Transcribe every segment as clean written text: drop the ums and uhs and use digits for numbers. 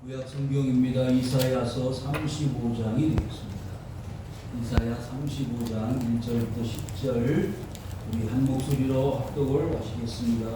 구약 성경입니다. 이사야서 35장이 되겠습니다. 이사야 35장 1절부터 10절 우리 한 목소리로 합독을 하시겠습니다.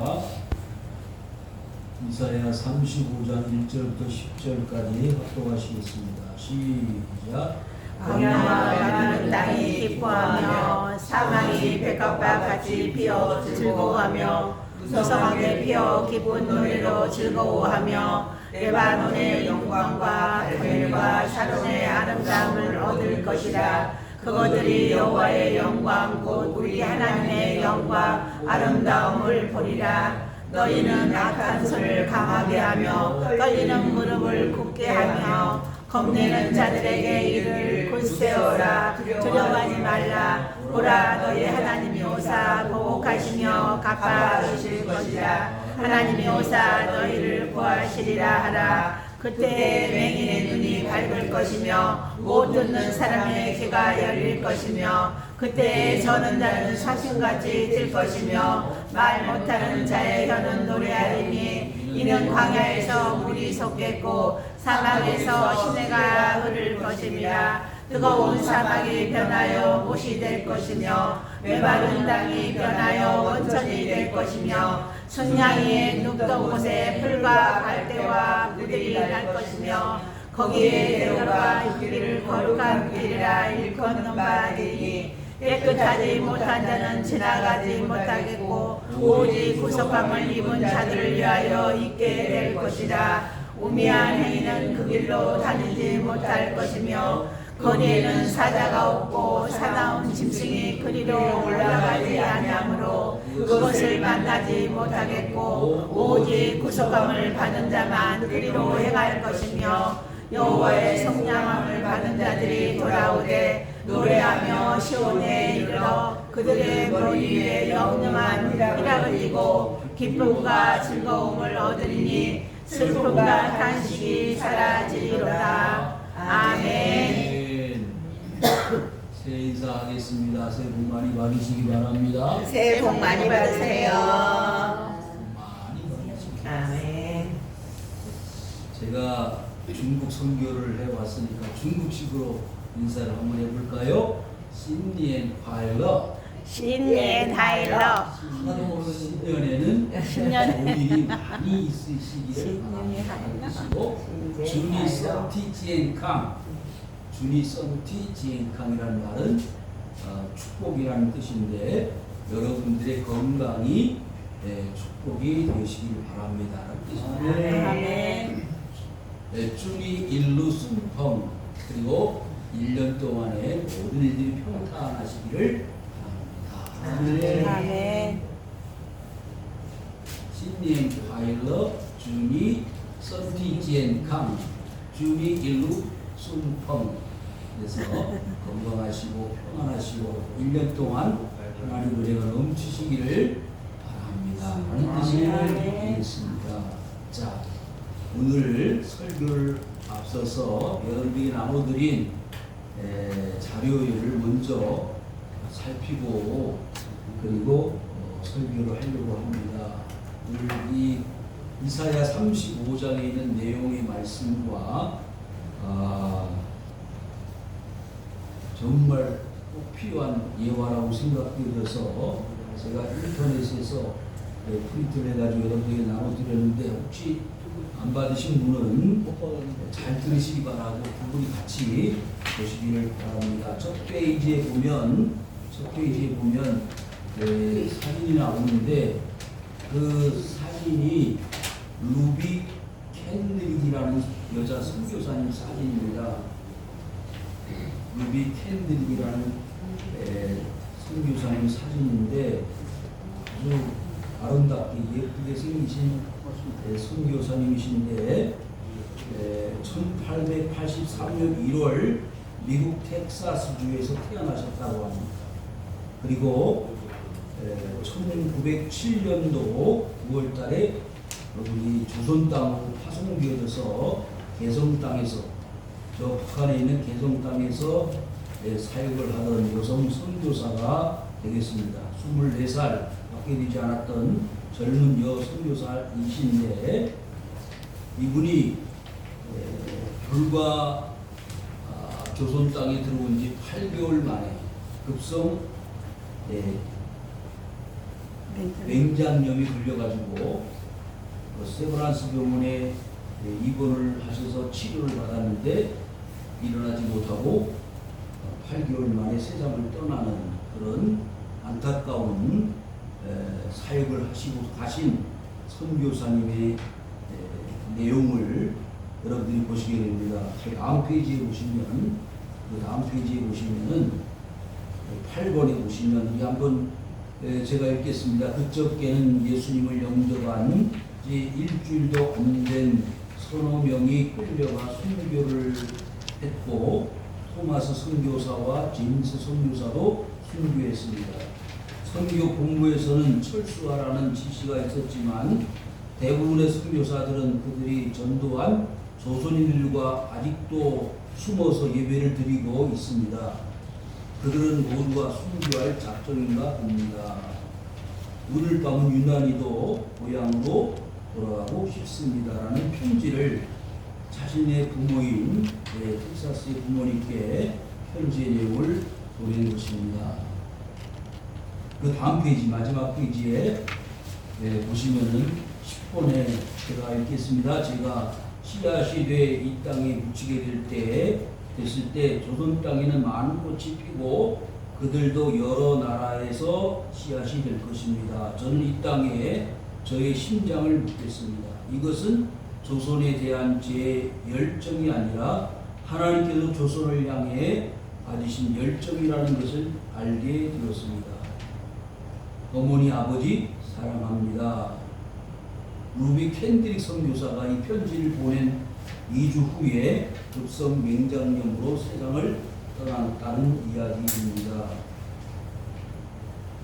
이사야 35장 1절부터 10절까지 합독하시겠습니다. 시작. 광야와 가는 땅이 기뻐하며 사막이 백합과 같이 피어 즐거워하며 무성하게 피어 기쁜 노래로 즐거워하며 레바논의 영광과 카멜과 샤론의 아름다움을 얻을 것이라. 그것들이 여호와의 영광 곧 우리 하나님의 영광 아름다움을 보리라. 너희는 악한 손을 강하게 하며 떨리는 무릎을 굳게 하며 겁내는 자들에게 이를 굳세어라. 두려워하지 말라. 보라, 너희 하나님이 오사 보복하시며 갚아주실 것이라. 하나님이 오사 너희를 구하시리라 하라. 그때 맹인의 눈이 밝을 것이며 못 듣는 사람의 귀가 열릴 것이며 그때 저는 자는 사슴같이 들 것이며 말 못하는 자의 혀는 노래하리니 이는 광야에서 물이 솟겠고 사막에서 시내가 흐를 것임이라. 뜨거운 사막이 변하여 못이 될 것이며 메마른 땅이 변하여 원천이 될 것이며 순양이의 눕던 곳에 풀과 갈대와 무들이 날 것이며 거기에 대로가 길을 거룩한 길이라 일컫는 바 되니 깨끗하지 못한 자는 지나가지 못하겠고 오직 구속함을 입은 자들을 위하여 있게 될 것이라. 우미한 행위는 그 길로 다니지 못할 것이며 거리에는 사자가 없고 사나운 짐승이 그리로 올라가지 아니하므로 그것을 만나지 못하겠고 오직 구속함을 받은 자만 그리로 행할 것이며 여호와의 성량함을 받은 자들이 돌아오되 노래하며 시온에 이르러 그들의 머리 위에 영영한 피가 흘리고 기쁨과 즐거움을 얻으리니 슬픔과 탄식이 사라지리로다. 아멘. 새해 인사하겠습니다. 새해 복 많이 받으시기 바랍니다. 새해 복 많이 받으세요. 많이 받으십시오. 아멘. 제가 중국 선교를 해왔으니까 중국식으로 인사를 한번 해볼까요? 신년快乐. 신년快乐. 신년에는 복이 많이 있으시기를 바라시고 준이 썸티健康, 준이 썸티健康이라는 말은 축복이라는 뜻인데 여러분들의 건강이 축복이 되시길 바랍니다. 아멘. 준이 일루 순펑, 그리고 1년 동안에 모든 일들이 평탄하시기를 바랍니다. 아멘. 신년快乐, 준이 썸티健康, 준이 일루 순펑. 그래서 건강하시고 평안하시고 1년 동안 하나님 은혜가 넘치시기를 바랍니다. 하는 뜻을 드리겠습니다. 자, 오늘 설교를 앞서서 여러분들이 나눠드린 자료를 먼저 살피고 그리고 설교를 하려고 합니다. 오늘 이 이사야 35장에 있는 내용의 말씀과 정말 꼭 필요한 예화라고 생각되어서 제가 인터넷에서 프린트를 해가지고 여러분에게 나눠드렸는데 혹시 안 받으신 분은 잘 들으시기 바라고 두 분이 같이 보시기를 바랍니다. 첫 페이지에 보면 사진이 나오는데 그 사진이 루비 캔들이라는 여자 선교사님 사진입니다. 루비 캔들이라는 선교사님 사진인데 아주 아름답게 예쁘게 생기신 선교사님이신데 1883년 1월 미국 텍사스주에서 태어나셨다고 합니다. 그리고 1907년도 9월 달에 여기 조선 땅으로 파송되어져서 개성 땅에서 저 북한에 있는 개성 땅에서 사역을 하던 여성 선교사가 되겠습니다. 24살 밖에 되지 않았던 젊은 여 선교사이신데 이분이 불과 조선 땅에 들어온 지 8개월 만에 급성 맹장염이 걸려가지고 세브란스 병원에 입원을 하셔서 치료를 받았는데 일어나지 못하고 8개월 만에 세상을 떠나는 그런 안타까운 사역을 하시고 가신 선교사님의 내용을 여러분들이 보시게 됩니다. 다음 페이지에 보시면, 그 다음 페이지에 보시면은 8번에 보시면 이 한번 제가 읽겠습니다. 그저께는 예수님을 영접한 지 일주일도 안 된 서너 명이 끌려가 순교를 했고, 토마스 선교사와 제임스 선교사도 순교했습니다. 선교 본부에서는 철수하라는 지시가 있었지만 대부분의 선교사들은 그들이 전도한 조선인들과 아직도 숨어서 예배를 드리고 있습니다. 그들은 모두가 순교할 작정인가 봅니다. 오늘 밤은 유난히도 고향으로 돌아가고 싶습니다라는 편지를 자신의 부모인 텍사스의 부모님께 편지의 내용을 보낸 것입니다. 그 다음 페이지, 마지막 페이지에 보시면은 10번에 제가 읽겠습니다. 제가 씨앗이 돼 이 땅에 묻히게 됐을 때 조선 땅에는 많은 꽃이 피고 그들도 여러 나라에서 씨앗이 될 것입니다. 저는 이 땅에 저의 심장을 묻겠습니다. 이것은 조선에 대한 제 열정이 아니라 하나님께서 조선을 향해 가지신 열정이라는 것을 알게 되었습니다. 어머니, 아버지 사랑합니다. 루비 캔드릭 선교사가 이 편지를 보낸 2주 후에 급성 맹장염으로 세상을 떠났다는 이야기입니다.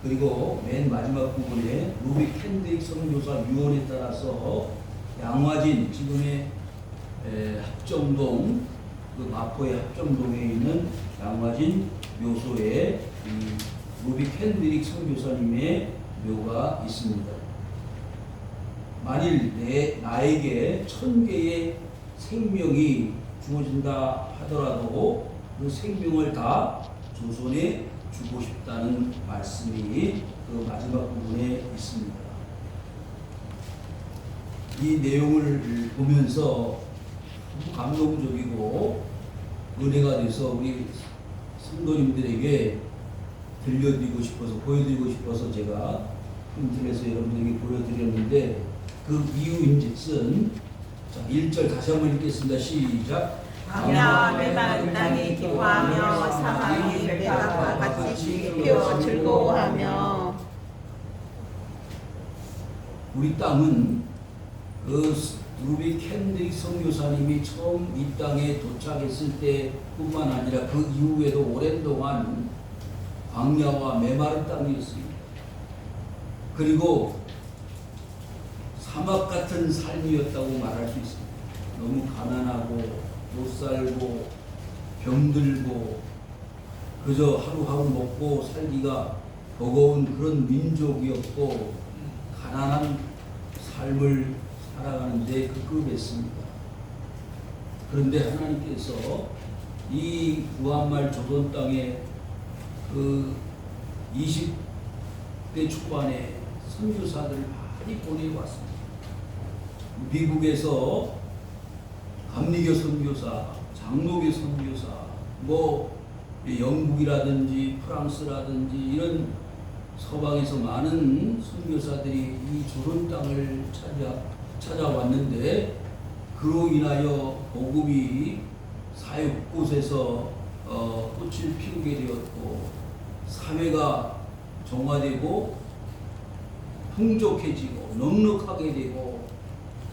그리고 맨 마지막 부분에 루비 캔드릭 선교사 유언에 따라서 양화진, 지금의 합정동, 그 마포의 합정동에 있는 양화진 묘소에 이 루비 캔드릭 선교사님의 묘가 있습니다. 만일 나에게 1000개의 생명이 주어진다 하더라도 그 생명을 다 조선에 주고 싶다는 말씀이 그 마지막 부분에 있습니다. 이 내용을 보면서 감동적이고 은혜가 돼서 우리 성도님들에게 들려드리고 싶어서, 보여드리고 싶어서 제가 인터넷에서 여러분들에게 보여드렸는데, 그 이유인즉슨 1절 다시 한번 읽겠습니다. 시작. 광야 메마른 땅이 기뻐하며 사방이 백합과 같이 피어 즐거워하며. 우리 땅은 그 루비 캔드릭 선교사님이 처음 이 땅에 도착했을 때뿐만 아니라 그 이후에도 오랜 동안 광야와 메마른 땅이었습니다. 그리고 사막 같은 삶이었다고 말할 수 있습니다. 너무 가난하고 못 살고 병들고 그저 하루하루 먹고 살기가 버거운 그런 민족이었고, 가난한 삶을 살아가는데 급급했습니다. 그런데 하나님께서 이 구한말 조선 땅에 그 20대 초반에 선교사들을 많이 보내왔습니다. 미국에서 감리교 선교사, 장로교 선교사, 영국이라든지 프랑스라든지 이런 서방에서 많은 선교사들이 이 조선 땅을 찾아왔는데, 그로 인하여 복음이 사회 곳곳에서 꽃을 피우게 되었고, 사회가 정화되고 풍족해지고 넉넉하게 되고,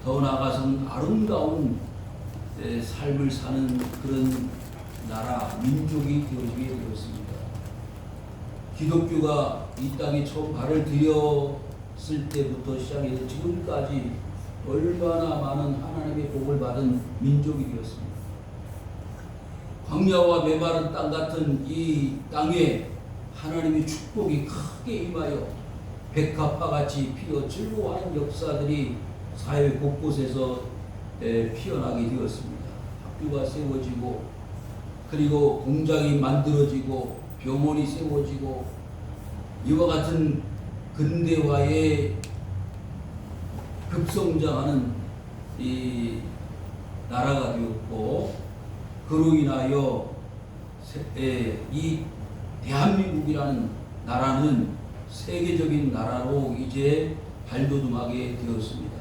더 나아가서는 아름다운 삶을 사는 그런 나라, 민족이 되어지게 되었습니다. 기독교가 이 땅에 처음 발을 들였을 때부터 시작해서 지금까지 얼마나 많은 하나님의 복을 받은 민족이 되었습니다. 광야와 메마른 땅 같은 이 땅에 하나님의 축복이 크게 임하여 백합화 같이 피어 즐거워하는 역사들이 사회 곳곳에서 피어나게 되었습니다. 학교가 세워지고 그리고 공장이 만들어지고 병원이 세워지고 이와 같은 근대화의 급성장하는 이 나라가 되었고 그로 인하여 이 대한민국이라는 나라는 세계적인 나라로 이제 발돋움하게 되었습니다.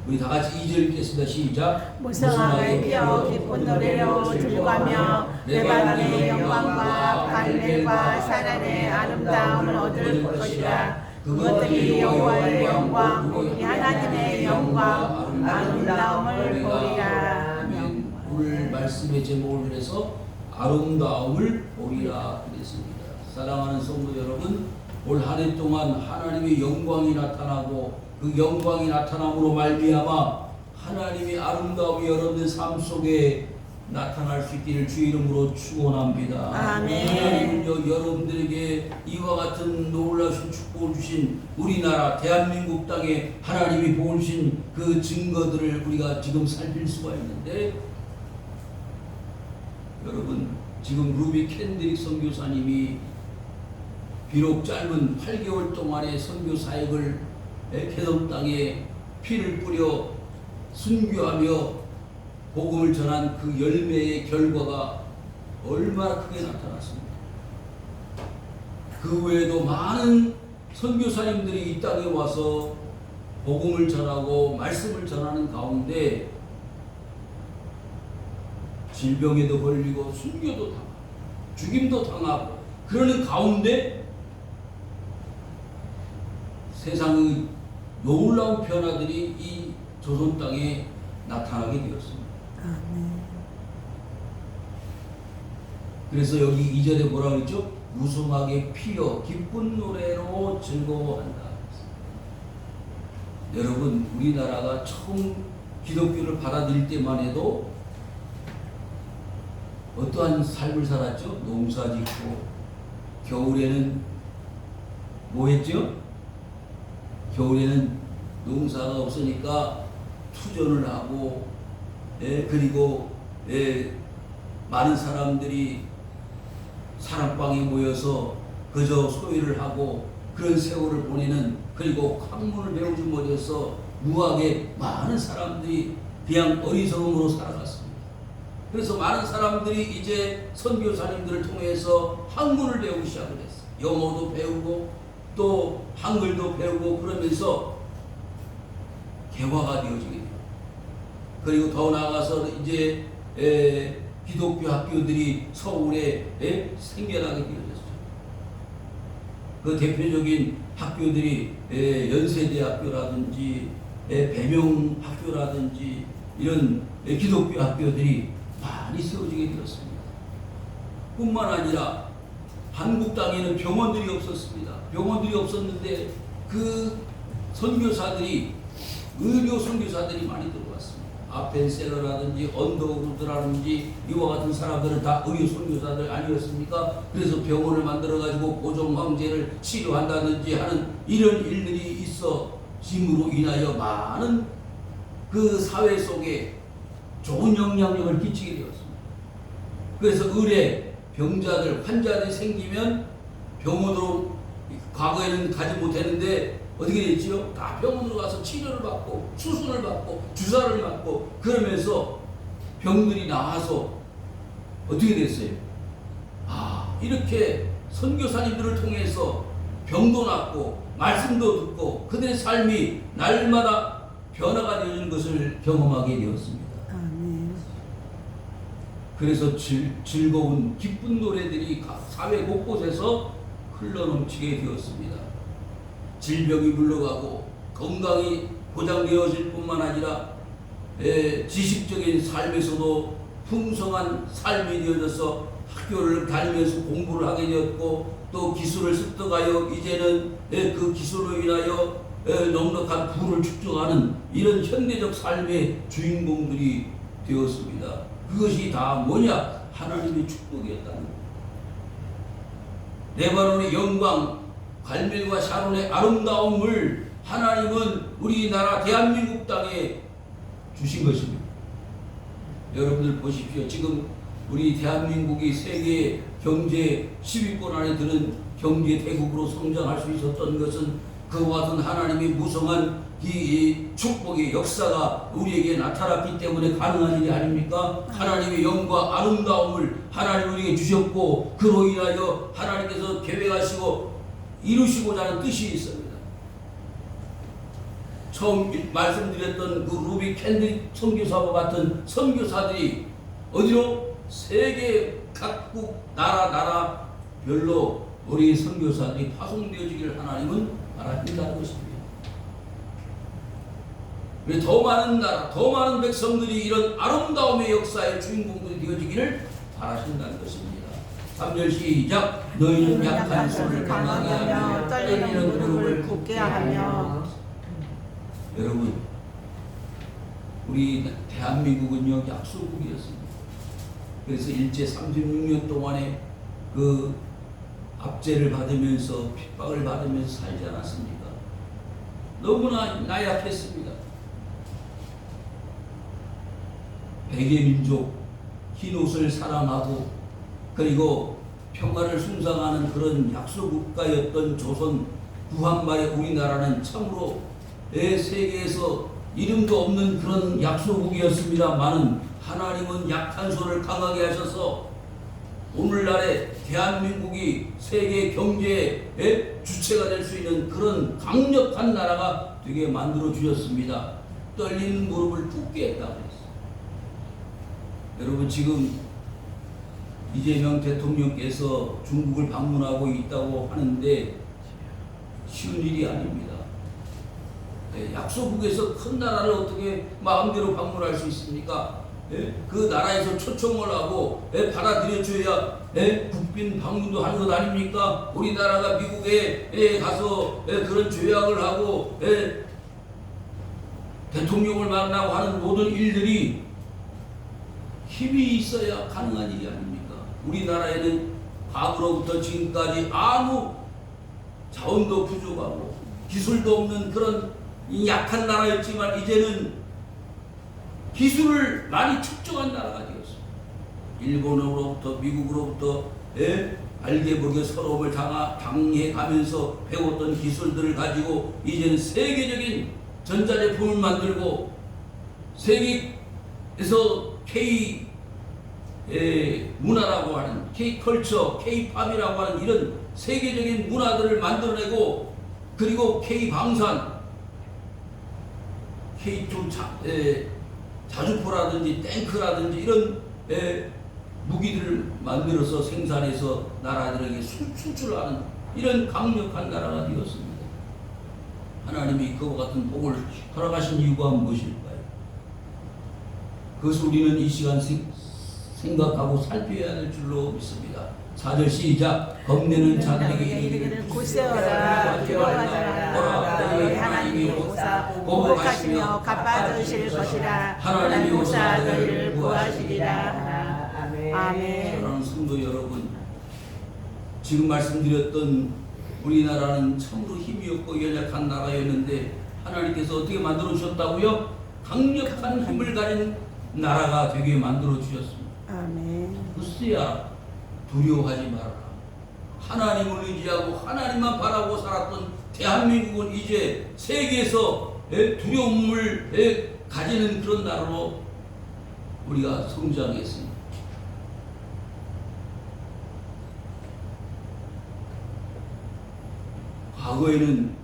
우리 다 같이 2절 읽겠습니다. 시작. 무성하게 피어 기쁜 노래로 즐거하며 레바논의 영광과 갈멜과 사란의 아름다움을 얻을 것이라. 그것들이 여호와의 영광 우리 하나님의 영광 아름다움을 보리라. 오늘 말씀의 제목을 그래서 아름다움을 보리라 그랬습니다. 사랑하는 성도 여러분, 올 한 해 동안 하나님의 영광이 나타나고 그 영광이 나타남으로 말미암아 하나님의 아름다움이 여러분의 삶 속에 나타날 수 있기를 주 이름으로 축원합니다. 아멘. 하나님은요 여러분들에게 이와 같은 놀라신 축복을 주신 우리나라 대한민국 땅에 하나님이 보여주신 그 증거들을 우리가 지금 살필 수가 있는데, 여러분 지금 루비 캔드릭 선교사님이 비록 짧은 8개월 동안의 선교 사역을 개성 땅에 피를 뿌려 순교하며 복음을 전한 그 열매의 결과가 얼마나 크게 나타났습니다. 그 외에도 많은 선교사님들이 이 땅에 와서 복음을 전하고 말씀을 전하는 가운데 질병에도 걸리고 순교도 당하고 죽임도 당하고 그러는 가운데 세상의 놀라운 변화들이 이 조선 땅에 나타나게 되었습니다. 그래서 여기 2절에 뭐라고 했죠? 무성하게 피어 기쁜 노래로 즐거워한다. 여러분 우리나라가 처음 기독교를 받아들일 때만 해도 어떠한 삶을 살았죠? 농사 짓고 겨울에는 뭐 했죠? 겨울에는 농사가 없으니까 투전을 하고 그리고 많은 사람들이 사랑방에 모여서 그저 소일을 하고 그런 세월을 보내는, 그리고 학문을 배우지 못해서 무학에 많은 사람들이 그냥 어리석음으로 살아갔습니다. 그래서 많은 사람들이 이제 선교사님들을 통해서 학문을 배우기 시작을 했어요. 영어도 배우고 또 한글도 배우고 그러면서 개화가 되어지게 돼요. 그리고 더 나아가서 이제 기독교 학교들이 서울에 생겨나게 되어졌어요. 그 대표적인 학교들이 연세대학교라든지 배명학교라든지 이런 기독교 학교들이 많이 세워지게 되었습니다. 뿐만 아니라 한국 땅에는 병원들이 없었습니다. 병원들이 없었는데 그 선교사들이, 의료 선교사들이 많이 들어왔습니다. 아펜셀러라든지 언더우드라든지 이와 같은 사람들은 다 의료 선교사들 아니었습니까? 그래서 병원을 만들어가지고 고종 황제를 치료한다든지 하는 이런 일들이 있어짐으로 인하여 많은 그 사회 속에 좋은 영향력을 끼치게 되었습니다. 그래서 의뢰 병자들, 환자들이 생기면 병원으로 과거에는 가지 못했는데 어떻게 됐지요? 다 병원으로 가서 치료를 받고 수술을 받고 주사를 맞고 그러면서 병들이 나와서 어떻게 됐어요? 이렇게 선교사님들을 통해서 병도 낫고 말씀도 듣고 그들의 삶이 날마다 변화가 되는 것을 경험하게 되었습니다. 그래서 즐거운 기쁜 노래들이 사회 곳곳에서 흘러넘치게 되었습니다. 질병이 물러가고 건강이 보장되어질 뿐만 아니라 지식적인 삶에서도 풍성한 삶이 되어져서 학교를 다니면서 공부를 하게 되었고 또 기술을 습득하여 이제는 그 기술로 인하여 넉넉한 부를 축적하는 이런 현대적 삶의 주인공들이 되었습니다. 그것이 다 뭐냐? 하나님의 축복이었다는 겁니다. 레바논의 영광, 갈멜과 샤론의 아름다움을 하나님은 우리나라 대한민국 땅에 주신 것입니다. 여러분들 보십시오. 지금 우리 대한민국이 세계 경제 10위권 안에 드는 경제 대국으로 성장할 수 있었던 것은 그와 같은 하나님의 무성한 이 축복의 역사가 우리에게 나타났기 때문에 가능한 일이 아닙니까? 하나님의 영과 아름다움을 하나님 우리에게 주셨고 그로 인하여 하나님께서 계획하시고 이루시고자 하는 뜻이 있습니다. 처음 말씀드렸던 그 루비 캔디 선교사와 같은 선교사들이 어디로? 세계 각국 나라별로 우리 선교사들이 파송되어지기를 하나님은 바라신다는 것입니다. 더 많은 나라, 더 많은 백성들이 이런 아름다움의 역사의 주인공들이 되어지기를 바라신다는 것입니다. 3절 시작. 너희는 약한 손을 강하게 하며 떨리는 무릎을 굳게 하며. 여러분, 우리 대한민국은요 약소국이었습니다. 그래서 일제 36년 동안에 그 압제를 받으면서 핍박을 받으면서 살지 않았습니까? 너무나 나약했습니다. 백예민족, 흰옷을 사랑하고 그리고 평화를 숭상하는 그런 약소국가였던 조선 구한말의 우리나라는 참으로 세계에서 이름도 없는 그런 약소국이었습니다만은 하나님은 약한 손을 강하게 하셔서 오늘날의 대한민국이 세계 경제의 주체가 될 수 있는 그런 강력한 나라가 되게 만들어 주셨습니다. 떨리는 무릎을 굳게 했다고 했어요. 여러분, 지금 이재명 대통령께서 중국을 방문하고 있다고 하는데 쉬운 일이 아닙니다. 약소국에서 큰 나라를 어떻게 마음대로 방문할 수 있습니까? 그 나라에서 초청을 하고 받아들여줘야 국빈 방문도 하는 것 아닙니까? 우리나라가 미국에 가서 그런 조약을 하고 대통령을 만나고 하는 모든 일들이 힘이 있어야 가능한 일이 아닙니까? 우리나라에는 과거로부터 지금까지 아무 자원도 부족하고 기술도 없는 그런 약한 나라였지만 이제는 기술을 많이 축적한 나라가 되었습니다. 일본으로부터 미국으로부터 알게 모르게 서러움을 당해가면서 배웠던 기술들을 가지고 이제는 세계적인 전자제품을 만들고 세계에서 K 문화라고 하는 K 컬처, K 팝이라고 하는 이런 세계적인 문화들을 만들어내고 그리고 K 방산, K2 자주포라든지 탱크라든지 이런 무기들을 만들어서 생산해서 나라들에게 수출하는 이런 강력한 나라가 되었습니다. 하나님이 그와 같은 복을 허락하신 이유가 무엇일까요? 그것을 우리는 이 시간 생각하고 살펴야 될 줄로 믿습니다. 4절 시작. 겁내는 자들에게 이르기를 굳세어라 두려워하라 너희 하나님이 오사 보복하시며 갚아주실 것이라 하나님이 오사 너희를 구하시리라. 아멘. 사랑하는 성도 여러분, 지금 말씀드렸던 우리나라는 참으로 힘이 없고 연약한 나라였는데 하나님께서 어떻게 만들어 주셨다고요? 강력한 힘을 가진 나라가 되게 만들어 주셨습니다. 아멘. 글쎄야, 두려워하지 말아라. 하나님을 의지하고 하나님만 바라고 살았던 대한민국은 이제 세계에서 두려움을 가지는 그런 나라로 우리가 성장했습니다. 과거에는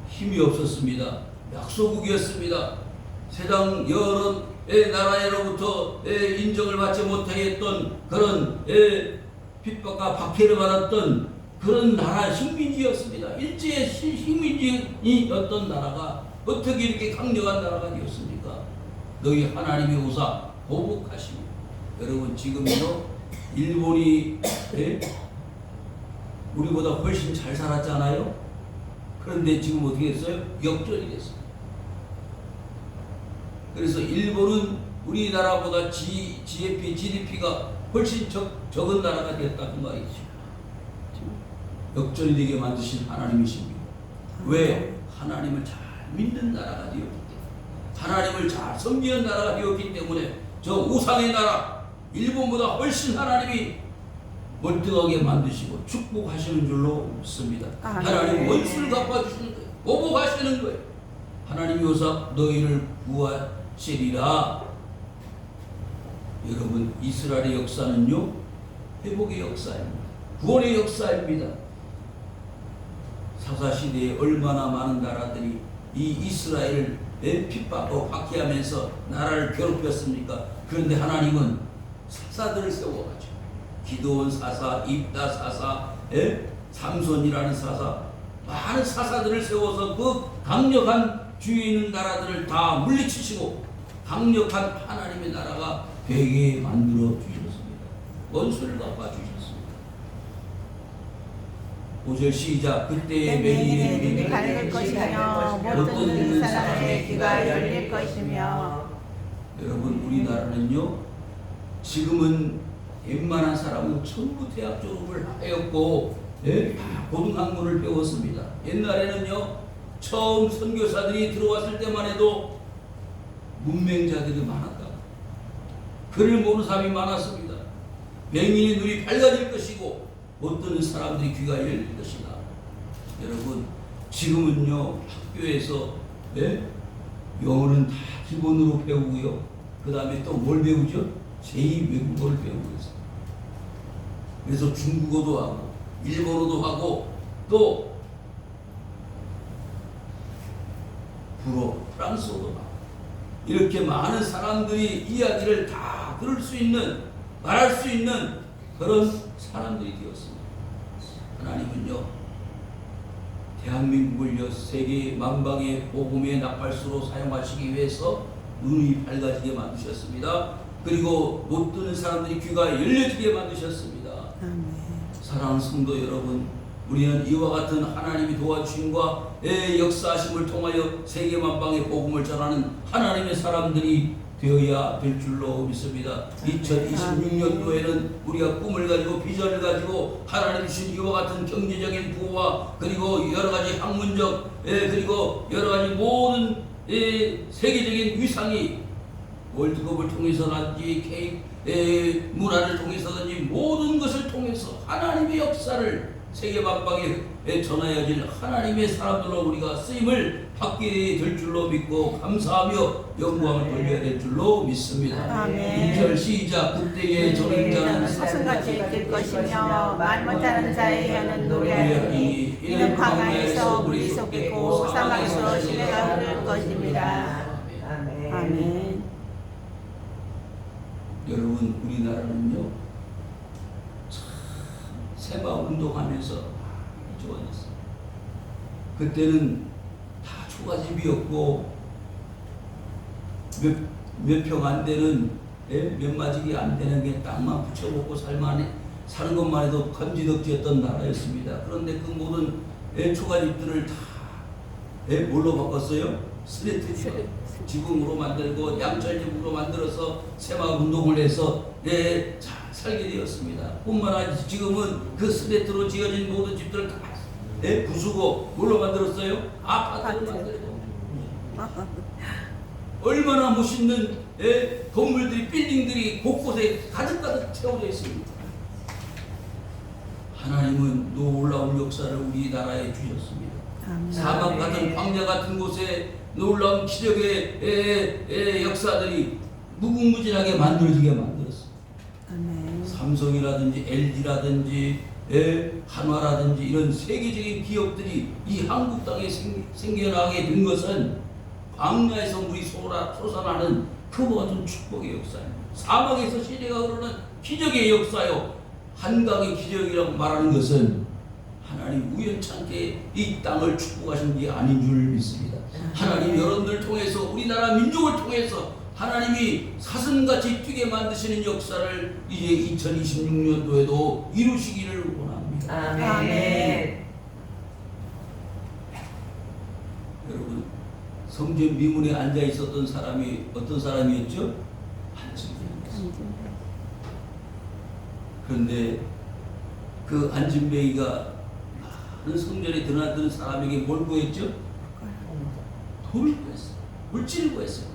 힘이 없었습니다. 약소국이었습니다. 세상 여러 나라로부터 인정을 받지 못했던 그런 핍박과 박해를 받았던 그런 나라 식민지였습니다. 일제의 식민지였던 나라가 어떻게 이렇게 강력한 나라가 되었습니까? 너희 하나님의 오사 보복하시고. 여러분, 지금요 일본이 우리보다 훨씬 잘 살았잖아요. 그런데 지금 어떻게 됐어요? 역전이 됐어요. 그래서 일본은 우리나라보다 GDP가 훨씬 적은 나라가 되었다는 말이죠. 역전이 되게 만드신 하나님이십니다. 왜? 하나님을 잘 믿는 나라가 되었기 때문에, 하나님을 잘 섬기는 나라가 되었기 때문에 저 우상의 나라 일본보다 훨씬 하나님이 월등하게 만드시고 축복하시는 줄로 믿습니다. 아멘. 하나님 원수를 갚아주시는 거예요. 보복하시는 거예요. 하나님이 오사 너희를 구하시리라. 여러분, 이스라엘의 역사는요 회복의 역사입니다. 구원의 역사입니다. 사사시대에 얼마나 많은 나라들이 이 이스라엘을 핍박하고 박해하면서 나라를 괴롭혔습니까? 그런데 하나님은 사사들을 세워가지고 기드온 사사, 입다 사사, 삼손이라는 사사, 많은 사사들을 세워서 그 강력한 주위에 있는 나라들을 다 물리치시고 강력한 하나님의 나라가 되게 만들어 주셨습니다. 원수를 갚아주셨습니다. 5절 시작. 그때의 맹인의 눈이 맹인의 밝을 것이며 못 듣는 사람의 귀가 열릴 것이며. 여러분, 우리나라는요 지금은 웬만한 사람은 전부 대학 졸업을 하였고 다 고등학문을 배웠습니다. 옛날에는요 처음 선교사들이 들어왔을 때만 해도 문맹자들이 많았다. 글을 모르는 사람이 많았습니다. 맹인의 눈이 밝아질 것이고 못 듣는 사람들이 귀가 열릴 것이다. 여러분, 지금은요 학교에서 영어는 다 기본으로 배우고요. 그 다음에 또 뭘 배우죠? 제2 외국어를 배우고 있어요. 그래서 중국어도 하고 일본어도 하고 또 불어, 프랑스어도 하고 이렇게 많은 사람들이 이야기를 다 들을 수 있는, 말할 수 있는 그런 사람들이 되었습니다. 하나님은요 대한민국을요 세계 만방의 복음의 나팔수로 사용하시기 위해서 눈이 밝아지게 만드셨습니다. 그리고 못 듣는 사람들이 귀가 열려지게 만드셨습니다. 아멘. 사랑하는 성도 여러분, 우리는 이와 같은 하나님이 도와주심과 역사하심을 통하여 세계 만방의 복음을 전하는 하나님의 사람들이 되어야 될 줄로 믿습니다. 2026년도에는 우리가 꿈을 가지고 비전을 가지고 하나님 주신 이와 같은 경제적인 부와 그리고 여러 가지 학문적 그리고 여러 가지 모든 세계적인 위상이 월드컵을 통해서든지 문화를 통해서든지 모든 것을 통해서 하나님의 역사를 세계 만방에 전해야 될 하나님의 사람들로 우리가 쓰임을 받게 될 줄로 믿고 감사하며 영광을 돌려야 될 줄로 믿습니다. 아멘. 2절 시작. 그때의 저는 자는 사슴같이 뛸 것이며 말 못하는 자에게는 노래하리니 이는 광야에서 물이 솟겠고 사막에서 시내가 흐를 것입니다. 아멘. 여러분, 우리나라는요 참 새마 운동하면서 좋아졌어요. 그때는 다 초가집이었고 몇 평 안 되는 몇 마직이 안 되는 게 땅만 붙여먹고 사는 것만 해도 건지덕지였던 나라였습니다. 그런데 그 모든 초가집들을 다 뭘로 바꿨어요? 스레트 지붕으로 만들고 양철지붕으로 만들어서 새마 운동을 해서 살게 되었습니다. 뿐만 아니라 지금은 그 스레트로 지어진 모든 집들을 다 부수고 뭘로 만들었어요? 아파트로 만들고 얼마나 멋있는 건물들이 빌딩들이 곳곳에 가득가득 채워져 있습니다. 하나님은 놀라운 역사를 우리나라에 주셨습니다. 사막 같은 광야 같은 곳에 놀라운 기적의 역사들이 무궁무진하게 만들어지게 만들었습니다. 아멘. 삼성이라든지 LG라든지 한화라든지 이런 세계적인 기업들이 이 한국 땅에 생겨나게 된 것은 광야에서 물이 솟아나는 그와 같은 축복의 역사입니다. 사막에서 시내가 흐르는 기적의 역사요. 한강의 기적이라고 말하는 것은 하나님 우연찮게 이 땅을 축복하신 게 아닌 줄 믿습니다. 하나님 여러분들 통해서 우리나라 민족을 통해서 하나님이 사슴같이 뛰게 만드시는 역사를 이제 2026년도에도 이루시기를 원합니다. 아멘. 여러분, 성전 미문에 앉아 있었던 사람이 어떤 사람이었죠? 안진뱅이였습니다. 그런데 그 안진뱅이가 많은 성전에 드나드는 사람에게 뭘 구했죠? 돌을 구했어요. 물질을 구했어요.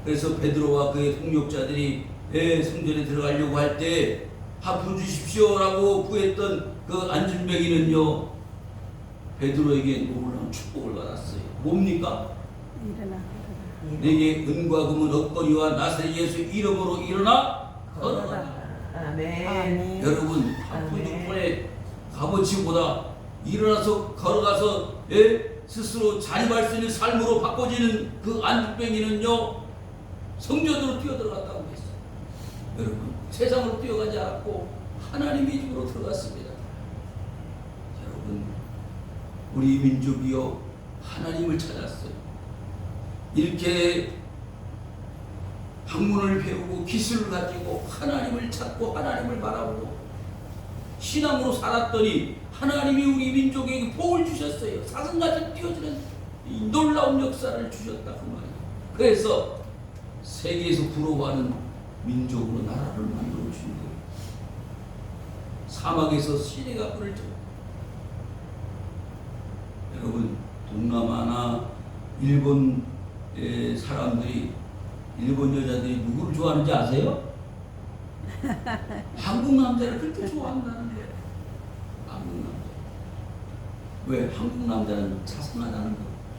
그래서 베드로와 그의 동역자들이 성전에 들어가려고 할 때 하프 주십시오라고 구했던 그 안진뱅이는요, 베드로에게 놀라운 축복을 받았어요. 뭡니까? 일어나. 내게 은과 금은 없거니와 나사렛 예수 이름으로 일어나 걸어라. 아멘. 아멘. 여러분, 하프 덕분에 값어치보다 일어나서 걸어가서 스스로 자립할 수 있는 삶으로 바꿔지는 그 안진뱅이는요, 성전으로 뛰어들어갔다고 했어요. 여러분, 세상으로 뛰어가지 않았고 하나님의 집으로 들어갔습니다. 여러분, 우리 민족이요, 하나님을 찾았어요. 이렇게 학문을 배우고 기술을 가지고 하나님을 찾고 하나님을 바라보고 신앙으로 살았더니 하나님이 우리 민족에게 복을 주셨어요. 사슴같이 뛰어드는 이 놀라운 역사를 주셨다 그 말이에요. 그래서 세계에서 부러워하는 민족으로 나라를 만들어 주신 거예요. 사막에서 시내가 뿔을 쳐. 여러분, 동남아나 일본 사람들이, 일본 여자들이 누구를 좋아하는지 아세요? 한국 남자를 그렇게 좋아한다는 거예요. 한국 남자. 왜? 한국 남자는 자상하다는 거.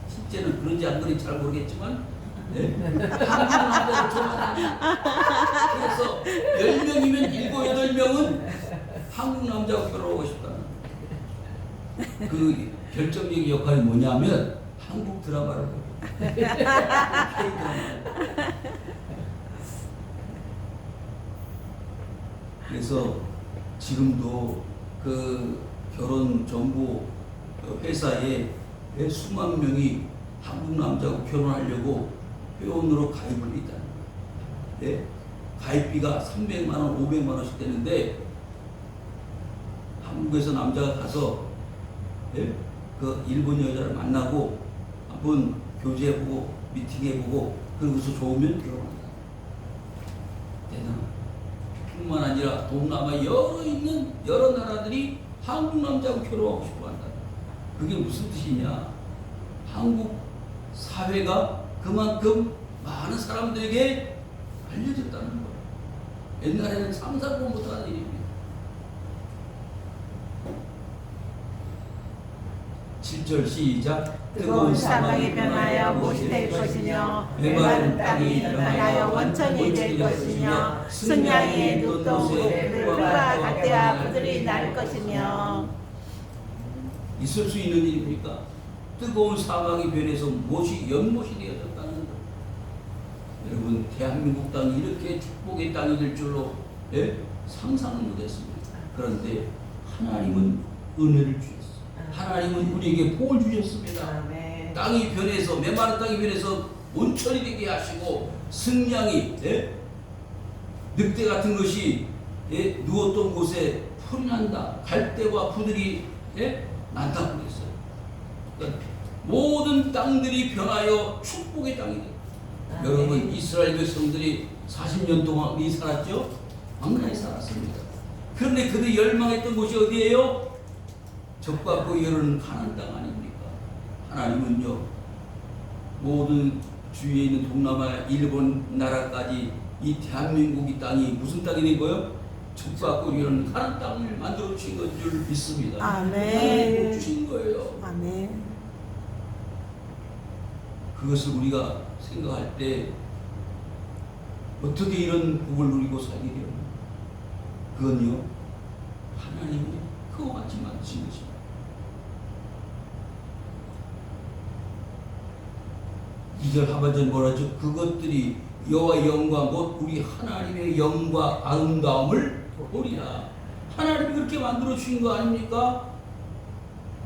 실제는 그런지 안 그런지 잘 모르겠지만, 한국 남자를 좋아한다는 거예요. 그래서 10명이면 7, 8명은 한국 남자하고 결혼하고 싶다는 거예요. 그 결정적인 역할이 뭐냐면 한국 드라마를 보고 그래서 지금도 그 결혼 정보 회사에 수만 명이 한국 남자하고 결혼하려고 회원으로 가입을 했다는 거예요. 가입비가 300만 원, 500만 원씩 되는데 한국에서 남자가 가서 그 일본 여자를 만나고 한번 교제해보고 미팅해보고 그러고서 좋으면 결혼한다. 대단하다. 뿐만 아니라 동남아 여러 나라들이 한국 남자하고 결혼하고 싶어한다. 그게 무슨 뜻이냐? 한국 사회가 그만큼 많은 사람들에게 알려졌다는 거예요. 옛날에는 상상도 못하는 일입니다. 7절 시작. 뜨거운 사막이 변하여 못이 될 것이며 메마른 땅이 변하여 원천이 될 것이며 승냥이의 눈도 그들과 같으라 그들이 날 것이며. 있을 수 있는 일입니까? 뜨거운 사막이 변해서 못이 연못이 되어졌다는 것. 여러분, 대한민국 땅이 이렇게 축복의 땅이 될 줄로 상상은 못했습니다. 그런데 하나님은 은혜를 주셨어요. 하나님은 우리에게 복을 주셨습니다. 아멘. 땅이 변해서, 메마른 땅이 변해서 온천이 되게 하시고, 승냥이 늑대 같은 것이 누웠던 곳에 풀이 난다. 갈대와 부들이 난다고 그랬어요. 그러니까 모든 땅들이 변하여 축복의 땅이 돼요. 여러분, 이스라엘 백성들이 40년 동안 어디 살았죠? 광야에 살았습니다. 그런데 그들이 열망했던 곳이 어디예요? 적받고 여는 가나안 땅 아닙니까? 하나님은요, 모든 주위에 있는 동남아, 일본 나라까지 이 대한민국 땅이 무슨 땅이 된 거예요? 적받고 여는 가나안 땅을 만들어 주신 것 줄 믿습니다. 아멘. 주신 거예요. 아멘. 그것을 우리가 생각할 때 어떻게 이런 복을 누리고 살게 되었나? 그건요, 하나님이 그와 같이 만드신 것입니다. 이절 하반절 뭐라죠? 그것들이 여호와의 영광 곧 우리 하나님의 영과 아름다움을 보리라. 하나님이 그렇게 만들어 주신 거 아닙니까?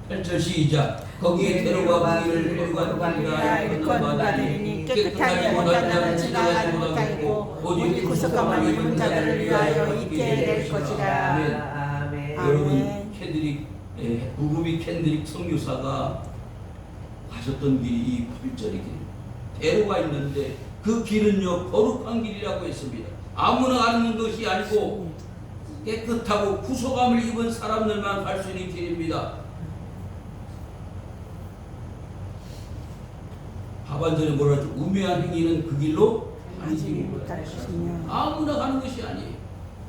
8절 시작. 거기에 데려가 그기를 거룩하니라 일꾼받으니 깨끗하게 못한 자는 지나가지 못하고 오직 구속함을 입은 자들을 위하여 있게 될 것이라. 아멘. 여러분, 루비 캔드릭 선교사가 가셨던 길이 이 8절의 길, 대로가 있는데 그 길은요, 거룩한 길이라고 했습니다. 아무나 가는 것이 아니고 깨끗하고 구속함을 입은 사람들만 갈 수 있는 길입니다. 하반절에 뭐라죠? 우매한 행위는 그 길로 빠지지 못할 것이며 아무나 가는 것이 아니에요.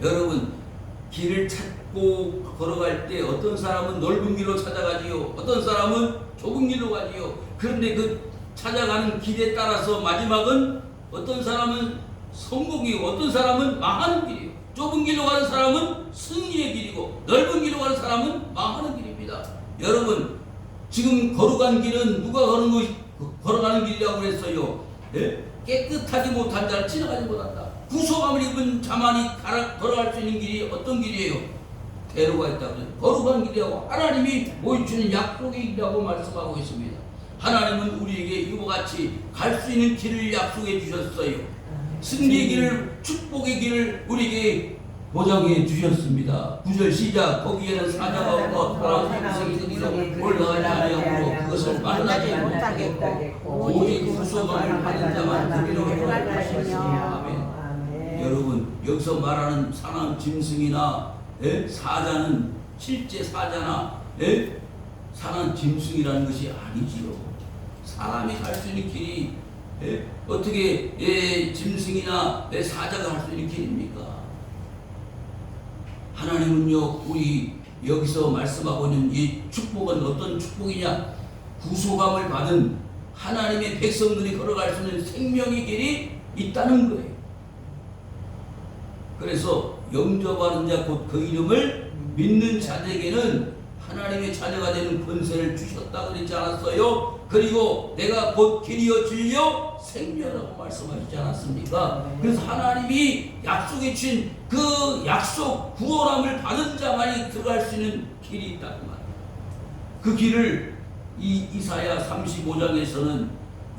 여러분, 길을 찾고 걸어갈 때 어떤 사람은 넓은 길로 찾아가지요. 어떤 사람은 좁은 길로 가지요. 그런데 그 찾아가는 길에 따라서 마지막은 어떤 사람은 성공이고 어떤 사람은 망하는 길이에요. 좁은 길로 가는 사람은 승리의 길이고 넓은 길로 가는 사람은 망하는 길입니다. 여러분, 지금 걸어간 길은 누가 걸어가는 길이라고 그랬어요? 예? 깨끗하지 못한 자를 지나가지 못한다. 구속함을 입은 자만이 걸어갈 수 있는 길이 어떤 길이에요? 대로가 있다고 해요. 거룩한 길이라고 하나님이 보여주는 약속의 길이라고 말씀하고 있습니다. 하나님은 우리에게 이와 같이 갈 수 있는 길을 약속해 주셨어요. 승리의 길을, 축복의 길을 우리에게 보장해 주셨습니다. 9절 시작. 거기에는 사자가 없고 돌아오는 생이 올라가지 아니하므로 그것을 만나지 못하겠고 오직 구속함을 받은 자만 그리로 들어갈 것이며. 아멘. 여러분, 여기서 말하는 사람 짐승이나 사자는 실제 사자나 사람 짐승이라는 것이 아니지요. 사람이 갈 수 있는 길이 어떻게 짐승이나 사자가 갈 수 있는 길입니까? 하나님은요, 우리 여기서 말씀하고 있는 이 축복은 어떤 축복이냐? 구속함을 받은 하나님의 백성들이 걸어갈 수 있는 생명의 길이 있다는 거예요. 그래서 영접하는 자 곧 그 이름을 믿는 자들에게는 하나님의 자녀가 되는 권세를 주셨다 그랬지 않았어요? 그리고 내가 곧 길이요 진리요 생명이라고 말씀하시지 않았습니까? 그래서 하나님이 약속해 주신 그 약속 구원함을 받은 자만이 들어갈 수 있는 길이 있다는 말이에요. 그 길을 이사야 35장에서는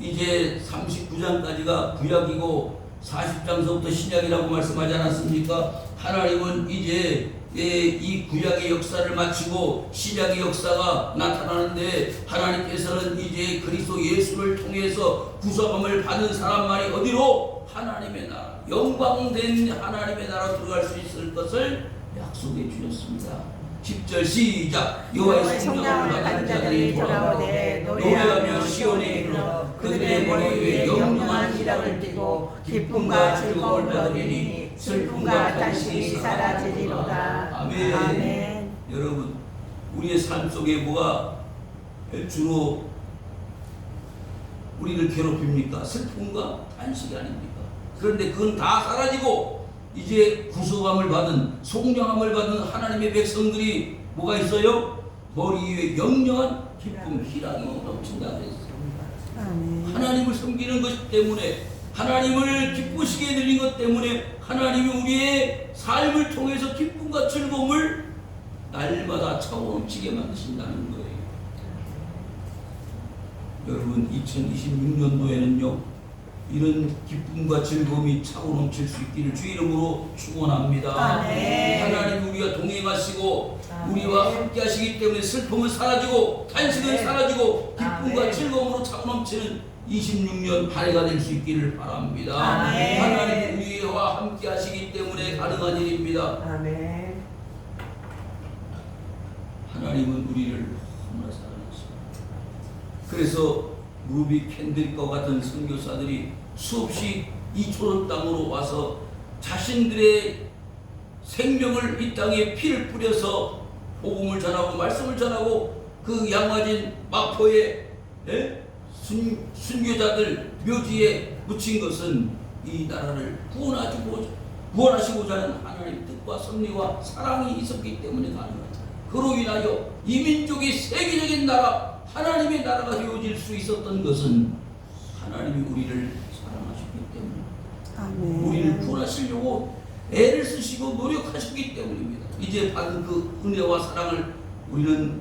이제 39장까지가 구약이고 40장서부터 신약이라고 말씀하지 않았습니까? 하나님은 이제 이 구약의 역사를 마치고 신약의 역사가 나타나는데 하나님께서는 이제 그리스도 예수를 통해서 구속함을 받은 사람만이 어디로? 하나님의 나라, 영광된 하나님의 나라로 들어갈 수 있을 것을 약속해 주셨습니다. 10절 시작. 여호와의 성령을 받은 자들이 돌아오되 노래하며 시온에 이르러 그들의 머리 위에 영롱한 희락을 띠고 기쁨과 즐거움을 받으리니 슬픔과 탄식이 사라지리로다. 아멘. 아멘. 여러분, 우리의 삶 속에 뭐가 주로 우리를 괴롭힙니까? 슬픔과 탄식이 아닙니까? 그런데 그건 다 사라지고 이제 구속함을 받은, 속량함을 받은 하나님의 백성들이 뭐가 있어요? 머리 위에 영영한 기쁨, 희락이 넘친다고 했어요. 하나님을 섬기는 것 때문에, 하나님을 기쁘시게 드린 것 때문에 하나님이 우리의 삶을 통해서 기쁨과 즐거움을 날마다 차고 넘치게 만드신다는 거예요. 여러분, 2026년도에는요 이런 기쁨과 즐거움이 차고 넘칠 수 있기를 주 이름으로 축원합니다. 하나님 우리와 동행하시고 우리와 함께 하시기 때문에 슬픔은 사라지고 탄식은 사라지고 기쁨과 즐거움으로 차고 넘치는 26년 한 해가 될 수 있기를 바랍니다. 하나님 우리와 함께 하시기 때문에 가능한 일입니다. 하나님은 우리를 너무나 사랑하십니다. 그래서 루비 캔들과 같은 선교사들이 수없이 이 초록 땅으로 와서 자신들의 생명을 이 땅에 피를 뿌려서 복음을 전하고 말씀을 전하고 그 양화진 마포의 순교자들 묘지에 묻힌 것은 이 나라를 구원하시고자 하는 하나님의 뜻과 섭리와 사랑이 있었기 때문에 가능합니다. 그로 인하여 이 민족이 세계적인 나라, 하나님의 나라가 되어질 수 있었던 것은 하나님이 우리를 사랑하셨기 때문에, 우리를 구원하시려고 애를 쓰시고 노력하셨기 때문입니다. 이제 받은 그 은혜와 사랑을 우리는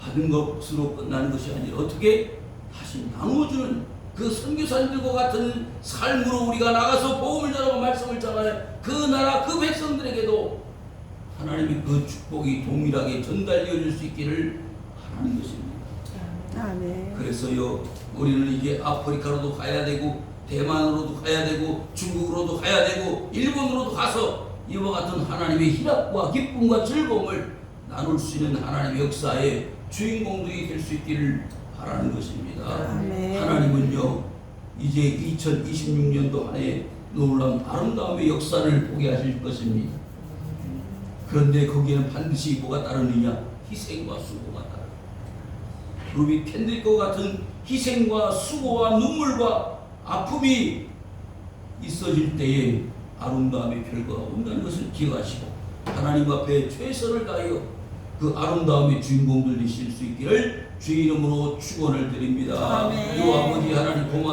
받은 것으로 끝나는 것이 아니라 어떻게 다시 나누어주는 그 선교사님들과 같은 삶으로 우리가 나가서 복음을 전하고 말씀을 전하는 그 나라 그 백성들에게도 하나님의 그 축복이 동일하게 전달되어질 수 있기를 바라는 것입니다. 그래서요 우리는 이제 아프리카로도 가야 되고 대만으로도 가야 되고 중국으로도 가야 되고 일본으로도 가서 이와 같은 하나님의 희락과 기쁨과 즐거움을 나눌 수 있는 하나님의 역사의 주인공들이 될 수 있기를 바라는 것입니다. 하나님은요 이제 2026년도 한 해 놀라운 아름다움의 역사를 보게 하실 것입니다. 그런데 거기에는 반드시 뭐가 따르느냐? 희생과 수고가 따르다. 루비 캔들것 같은 희생과 수고와 눈물과 아픔이 있어질 때에 아름다움의 결과가 온다는 것을 기억하시고 하나님 앞에 최선을 다하여 그 아름다움의 주인공들 되실 수 있기를 주의 이름으로 축원을 드립니다. 아멘. 이 아버지 하나님 고맙습니다.